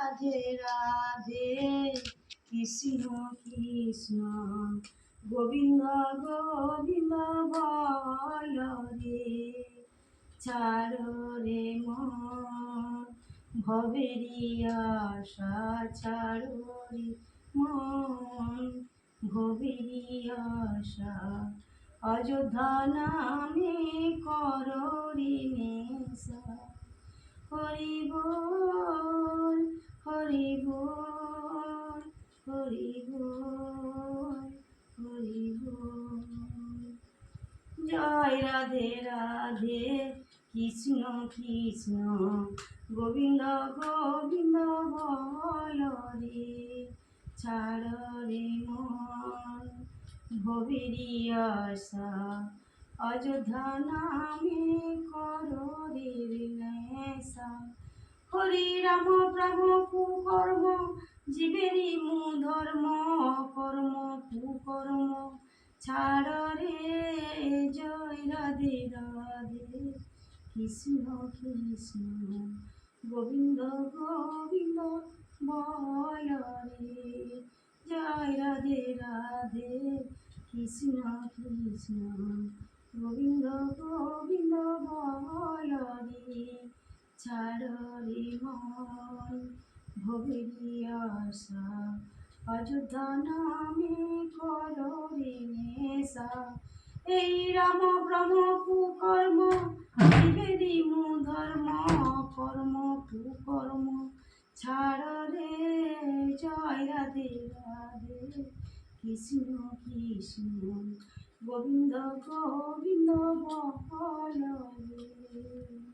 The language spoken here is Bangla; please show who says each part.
Speaker 1: রাধে রাধে কৃষ্ণ কৃষ্ণ গোবিন্দ গোবিন্দ বল রে ছাড়ো রে মন ভবেরি আশা ছাড়ো রে মন ভবেরি আশা অযোধ্যা নামে করো রে নেশা হরি বল হরি বল হরি বল হরি বল। জয় রাধে রাধে কৃষ্ণ কৃষ্ণ গোবিন্দ গোবিন্দ বল রে ছাড় রে মন ভবেরি আশা অযোধ্যা নামে করো রে নেশা হরি রাম প্রাম কুকর্ম জীবেরই ধর্ম কর্ম কুকর্ম ছাড় রে জয় রাধে রাধে কৃষ্ণ কৃষ্ণ গোবিন্দ গোবিন্দ বল রে জয় রাধে রাধে কৃষ্ণ কৃষ্ণ গোবিন্দ গোবিন্দ বল রে ছাড় রে মন ভবেরি আশা অযোধ্যা নামে করো রে নেশা এই রাম ব্রহ্ম কুকর্ম জীবেরই ধর্ম কর্ম কুকর্ম ছাড় রে জয় রাধে রাধে কৃষ্ণ কৃষ্ণ গোবিন্দ গোবিন্দ বল রে।